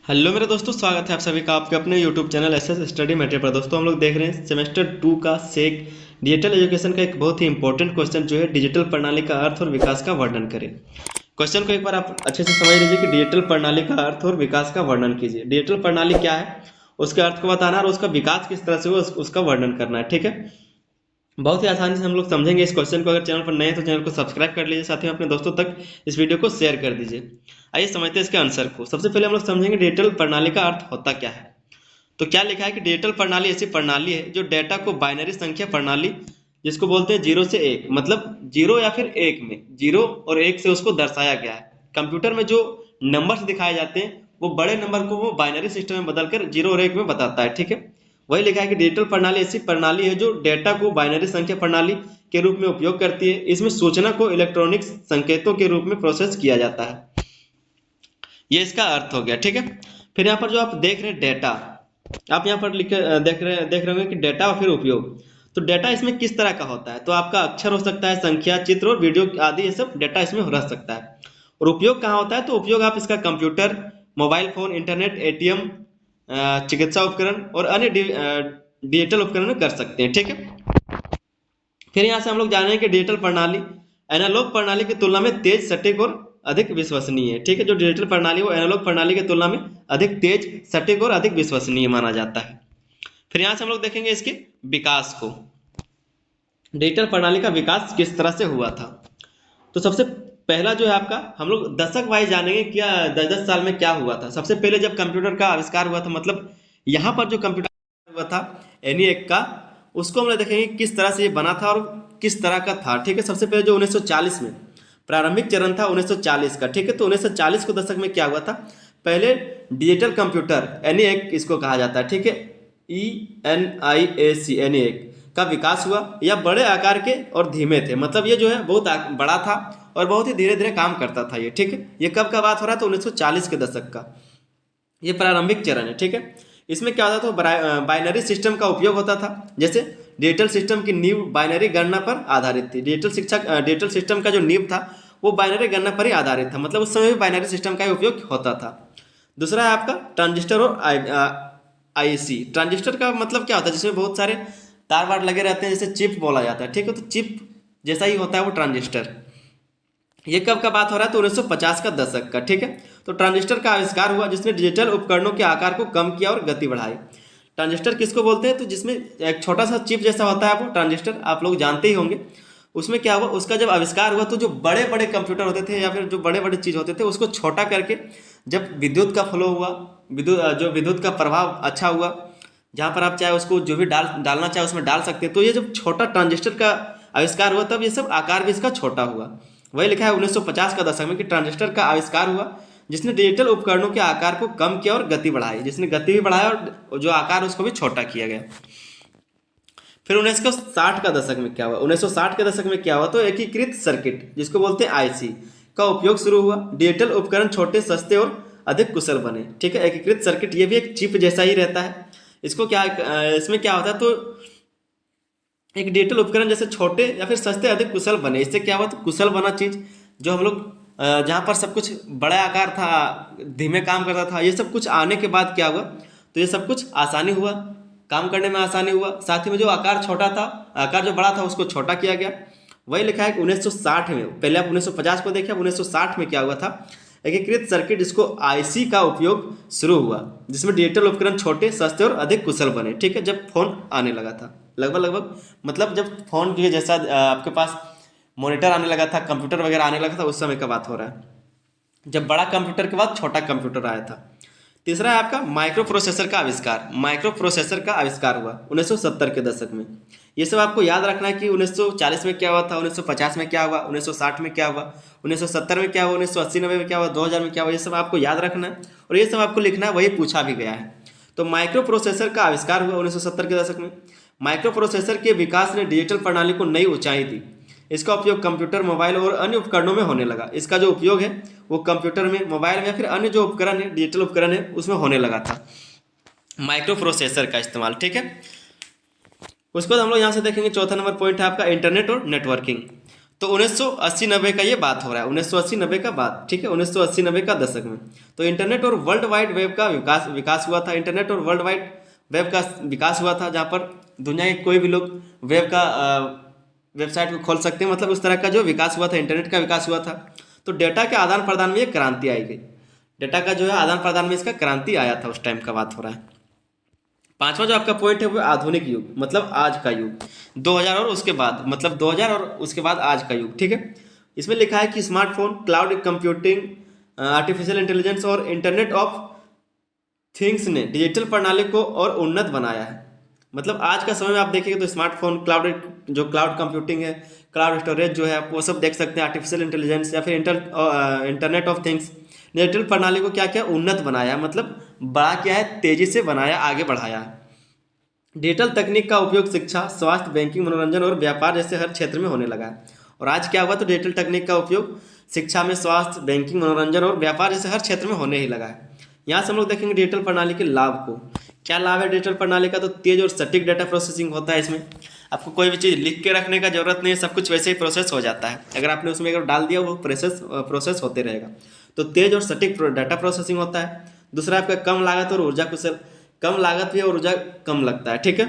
Hello मेरे दोस्तों, स्वागत है आप सभी का आपके अपने YouTube channel SS study material पर। दोस्तों हम लोग देख रहे हैं सेमेस्टर 2 का सेक डिजिटल एजुकेशन का एक बहुत ही इंपॉर्टेंट क्वेश्चन जो है डिजिटल प्रणाली का अर्थ और विकास का वर्णन करें। क्वेश्चन को एक बार आप अच्छे से समझ लीजिए कि डिजिटल प्रणाली का अर्थ और विकास का वर्णन कीजिए। डिजिटल प्रणाली क्या है, उसके अर्थ को बताना और उसका विकास किस तरह से हुआ उसका वर्णन करना है। ठीक है, बहुत ही आसानी से हम लोग समझेंगे इस क्वेश्चन को। अगर चैनल पर नए हैं तो चैनल को सब्सक्राइब कर लीजिए, साथ ही अपने दोस्तों तक इस वीडियो को शेयर कर दीजिए। आइए समझते हैं इसके आंसर को। सबसे पहले हम लोग समझेंगे डिजिटल प्रणाली का अर्थ होता क्या है। तो क्या लिखा है कि डिजिटल प्रणाली ऐसी प्रणाली है जो डेटा को बाइनरी संख्या प्रणाली, जिसको बोलते हैं जीरो से एक, मतलब जीरो या फिर एक में, जीरो और एक से उसको दर्शाया गया है। कंप्यूटर में जो नंबर्स दिखाए जाते हैं वो बड़े नंबर को वो बाइनरी सिस्टम में बदलकर जीरो और एक में बताता है। ठीक है, वही लिखा है कि डिजिटल प्रणाली ऐसी प्रणाली है जो डेटा को बाइनरी संख्या प्रणाली के रूप में उपयोग करती है। इसमें सूचना को इलेक्ट्रॉनिक संकेतों के रूप में प्रोसेस किया जाता है। ये इसका अर्थ हो गया। ठीक है, फिर यहाँ पर जो आप देख रहे हैं डेटा, आप यहाँ पर देख रहे होंगे कि डेटा और फिर उपयोग। तो डेटा इसमें किस तरह का होता है, तो आपका अक्षर हो सकता है, संख्या, चित्र और वीडियो आदि, ये सब डेटा इसमें रह सकता है। और उपयोग कहाँ होता है, तो उपयोग आप इसका computer, mobile phone, internet, ATM, चिकित्सा उपकरण और अन्य डिजिटल उपकरण में कर सकते हैं। ठीक है, फिर यहाँ से हम लोग जानेंगे कि डिजिटल प्रणाली एनालॉग प्रणाली की तुलना में तेज, सटीक और अधिक विश्वसनीय है। ठीक है, जो डिजिटल प्रणाली वो एनालॉग प्रणाली की तुलना में अधिक तेज, सटीक और अधिक विश्वसनीय माना जाता है। फिर यहाँ से हम लोग देखेंगे इसके विकास को, डिजिटल प्रणाली का विकास किस तरह से हुआ था। तो सबसे पहला जो है आपका, हम लोग दशक वाइज जानेंगे क्या 10-10 साल में क्या हुआ था। सबसे पहले जब कंप्यूटर का आविष्कार हुआ था, मतलब यहाँ पर जो कंप्यूटर हुआ था ENIAC का, उसको हम लोग देखेंगे किस तरह से ये बना था और किस तरह का था। ठीक है, सबसे पहले जो 1940 में प्रारंभिक चरण था 1940 का। ठीक है, तो 1940 के दशक में क्या हुआ था, पहले डिजिटल कंप्यूटर ENIAC इसको कहा जाता है। ठीक है, ENIAC का विकास हुआ। यह बड़े आकार के और धीमे थे, मतलब ये जो है बहुत बड़ा था और बहुत ही धीरे धीरे काम करता था ये। ठीक है, ये कब का बात हो रहा है, तो 1940 के दशक का ये प्रारंभिक चरण है। ठीक है, इसमें क्या होता था, तो बाइनरी सिस्टम का उपयोग होता था। जैसे डिजिटल सिस्टम की नींव बाइनरी गणना पर आधारित थी। डिजिटल सिस्टम का जो नींव था वो बाइनरी गणना पर ही आधारित था, मतलब उस समय भी बाइनरी सिस्टम का ही उपयोग होता था। दूसरा है आपका ट्रांजिस्टर और आईसी। ट्रांजिस्टर का मतलब क्या होता है, जिसमें बहुत सारे तार वार लगे रहते हैं, जैसे चिप बोला जाता है। ठीक है, तो चिप जैसा ही होता है वो ट्रांजिस्टर। ये कब का बात हो रहा है, तो 1950 का दशक का। ठीक है, तो ट्रांजिस्टर का आविष्कार हुआ जिसने डिजिटल उपकरणों के आकार को कम किया और गति बढ़ाई। ट्रांजिस्टर किसको बोलते हैं, तो जिसमें एक छोटा सा चिप जैसा होता है वो ट्रांजिस्टर, आप लोग जानते ही होंगे। उसमें क्या हुआ, उसका जब आविष्कार हुआ तो जो बड़े बड़े कंप्यूटर होते थे या फिर जो बड़े बड़े चीज़ होते थे उसको छोटा करके, जब विद्युत का फ्लो हुआ, विद्युत का प्रभाव अच्छा हुआ, जहाँ पर आप चाहे उसको जो भी डालना चाहे उसमें डाल सकते हैं। तो ये जब छोटा ट्रांजिस्टर का आविष्कार हुआ तब ये सब आकार भी इसका छोटा हुआ। वही लिखा है 1950 का दशक में कि ट्रांजिस्टर का आविष्कार हुआ जिसने डिजिटल उपकरणों के आकार को कम किया और गति बढ़ाई, जिसने गति भी बढ़ाया और जो आकार उसको भी छोटा किया गया। फिर 1960 का दशक में क्या हुआ, 1960 के दशक में क्या हुआ, तो एकीकृत सर्किट जिसको बोलते हैं आईसी का उपयोग शुरू हुआ। डिजिटल उपकरण छोटे, सस्ते और अधिक कुशल बने। ठीक है, एकीकृत सर्किट ये भी एक चिप जैसा ही रहता है। इसको क्या, इसमें क्या होता है, तो एक डिजिटल उपकरण जैसे छोटे या फिर सस्ते, अधिक कुशल बने। इससे क्या हुआ, तो कुशल बना चीज, जो हम लोग जहाँ पर सब कुछ बड़ा आकार था, धीमे काम करता था, ये सब कुछ आने के बाद क्या हुआ, तो ये सब कुछ आसानी हुआ, काम करने में आसानी हुआ। साथ ही में जो आकार छोटा था, आकार जो बड़ा था उसको छोटा किया गया। वही लिखा है कि 1960 में, पहले आप 1950 को देखिए, 1960 में क्या हुआ था, एकीकृत सर्किट जिसको आईसी का उपयोग शुरू हुआ, जिसमें डिजिटल उपकरण छोटे, सस्ते और अधिक कुशल बने। ठीक है, जब फोन आने लगा था, लगभग मतलब जब फोन के जैसा आपके पास मॉनिटर आने लगा था, कंप्यूटर वगैरह आने लगा था, उस समय का बात हो रहा है, जब बड़ा कंप्यूटर के बाद छोटा कंप्यूटर आया था। तीसरा है आपका माइक्रो प्रोसेसर का आविष्कार। माइक्रो प्रोसेसर का आविष्कार हुआ 1970 के दशक में। ये सब आपको याद रखना है कि 1940 में क्या हुआ था, 1950 में क्या हुआ, 1960 में क्या हुआ, 1970 में क्या हुआ, 1980-90 में क्या हुआ, 2000 में क्या हुआ, ये सब आपको याद रखना है और ये सब आपको लिखना है, वही पूछा भी गया है। तो माइक्रो प्रोसेसर का आविष्कार हुआ 1970 के दशक में। माइक्रो प्रोसेसर के विकास ने डिजिटल प्रणाली को नई ऊंचाई दी। इसका उपयोग कंप्यूटर, मोबाइल और अन्य उपकरणों में होने लगा। इसका जो उपयोग है वो कंप्यूटर में, मोबाइल में या फिर अन्य जो उपकरण है, डिजिटल उपकरण है, उसमें होने लगा था माइक्रो प्रोसेसर का इस्तेमाल। ठीक है, उसके बाद हम लोग यहाँ से देखेंगे, चौथा नंबर पॉइंट है आपका इंटरनेट और नेटवर्किंग। तो 1980-90 का ये बात हो रहा है, 1980-90 का बात, ठीक है, 1980-90 का दशक में। तो इंटरनेट और वर्ल्ड वाइड वेब का विकास हुआ था। इंटरनेट और वर्ल्ड वाइड वेब का विकास हुआ था, जहाँ पर दुनिया के कोई भी लोग वेब का वेबसाइट को खोल सकते हैं, मतलब उस तरह का जो विकास हुआ था, इंटरनेट का विकास हुआ था। तो डेटा के आदान प्रदान में ये क्रांति आई गई, डेटा का जो है आदान प्रदान में इसका क्रांति आया था, उस टाइम का बात हो रहा है। पांचवा जो आपका पॉइंट है वो आधुनिक युग, मतलब आज का युग, 2000 और उसके बाद, मतलब 2000 और उसके बाद आज का युग, ठीक है। इसमें लिखा है कि smartphone, cloud computing, artificial intelligence और इंटरनेट ऑफ थिंग्स ने डिजिटल प्रणाली को और उन्नत बनाया है। मतलब आज का समय में आप देखेंगे तो स्मार्टफोन, क्लाउड कंप्यूटिंग है, क्लाउड स्टोरेज जो है आप वो सब देख सकते हैं, आर्टिफिशियल इंटेलिजेंस या फिर इंटरनेट ऑफ थिंग्स, डिजिटल प्रणाली को क्या क्या उन्नत बनाया है, मतलब बड़ा क्या है, तेजी से बनाया, आगे बढ़ाया है। डिजिटल तकनीक का उपयोग शिक्षा, स्वास्थ्य, बैंकिंग, मनोरंजन और व्यापार जैसे हर क्षेत्र में होने लगा है। और आज क्या हुआ, तो डिजिटल तकनीक का उपयोग शिक्षा में, स्वास्थ्य, बैंकिंग, मनोरंजन और व्यापार जैसे हर क्षेत्र में होने ही लगा है। यहाँ से हम लोग देखेंगे डिजिटल प्रणाली के लाभ को। क्या लाभ है डिजिटल प्रणाली का, तो तेज और सटीक डाटा प्रोसेसिंग होता है इसमें। आपको कोई भी चीज़ लिख के रखने का जरूरत नहीं है, सब कुछ वैसे ही प्रोसेस हो जाता है। अगर आपने उसमें अगर डाल दिया वो प्रोसेस होते रहेगा। तो तेज और सटीक डाटा प्रोसेसिंग होता है। दूसरा आपका कम लागत और ऊर्जा कुशल, कम लागत भी और ऊर्जा कम लगता है, ठीक है।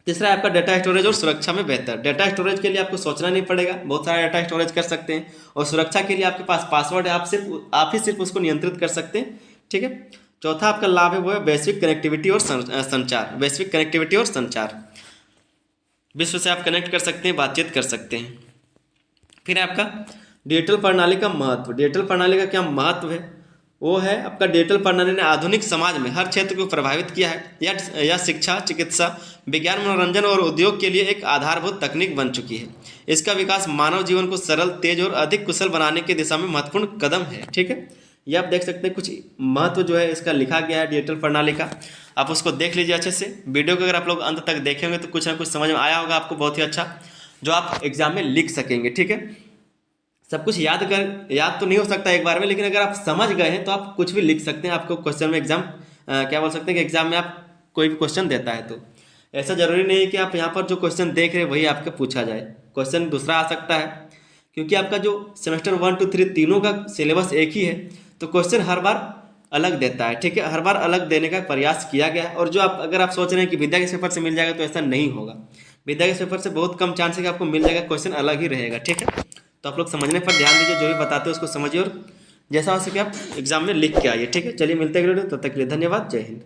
तीसरा आपका डाटा स्टोरेज और सुरक्षा में बेहतर। डाटा स्टोरेज के लिए आपको सोचना नहीं पड़ेगा, बहुत सारा डाटा स्टोरेज कर सकते हैं। और सुरक्षा के लिए आपके पास पासवर्ड है, आप ही सिर्फ उसको नियंत्रित कर सकते हैं, ठीक है। चौथा आपका लाभ है वो है वैश्विक कनेक्टिविटी और संचार। वैश्विक कनेक्टिविटी और संचार, विश्व से आप कनेक्ट कर सकते हैं, बातचीत कर सकते हैं। फिर आपका डिजिटल प्रणाली का महत्व। डिजिटल प्रणाली का क्या महत्व है, वो है आपका डिजिटल प्रणाली ने आधुनिक समाज में हर क्षेत्र को प्रभावित किया है। यह शिक्षा, चिकित्सा, विज्ञान, मनोरंजन और उद्योग के लिए एक आधारभूत तकनीक बन चुकी है। इसका विकास मानव जीवन को सरल, तेज और अधिक कुशल बनाने की दिशा में महत्वपूर्ण कदम है, ठीक है। ये आप देख सकते हैं कुछ महत्व जो है इसका लिखा गया है डिजिटल प्रणाली का। आप उसको देख लीजिए अच्छे से। वीडियो को अगर आप लोग अंत तक देखेंगे तो कुछ ना कुछ समझ में आया होगा आपको, बहुत ही अच्छा, जो आप एग्जाम में लिख सकेंगे, ठीक है। सब कुछ याद तो नहीं हो सकता एक बार में, लेकिन अगर आप समझ गए हैं तो आप कुछ भी लिख सकते हैं। आपको क्वेश्चन में क्या बोल सकते हैं कि एग्जाम में आप कोई भी क्वेश्चन देता है तो ऐसा जरूरी नहीं है कि आप यहाँ पर जो क्वेश्चन देख रहे हैं वही आपके पूछा जाए, क्वेश्चन दूसरा आ सकता है। क्योंकि आपका जो सेमेस्टर 1, 2, 3 तीनों का सिलेबस एक ही है, तो क्वेश्चन हर बार अलग देता है, ठीक है। हर बार अलग देने का प्रयास किया गया है। और जो आप अगर आप सोच रहे हैं कि विद्या के पेपर से मिल जाएगा, तो ऐसा नहीं होगा। विद्या के पेपर से बहुत कम चांस है कि आपको मिल जाएगा, क्वेश्चन अलग ही रहेगा, ठीक है। तो आप लोग समझने पर ध्यान दीजिए, जो भी बताते हैं उसको समझिए और जैसा हो सके आप एग्जाम में लिख के आइए, ठीक है। चलिए मिलते हैं, तब तक के लिए धन्यवाद, जय हिंद।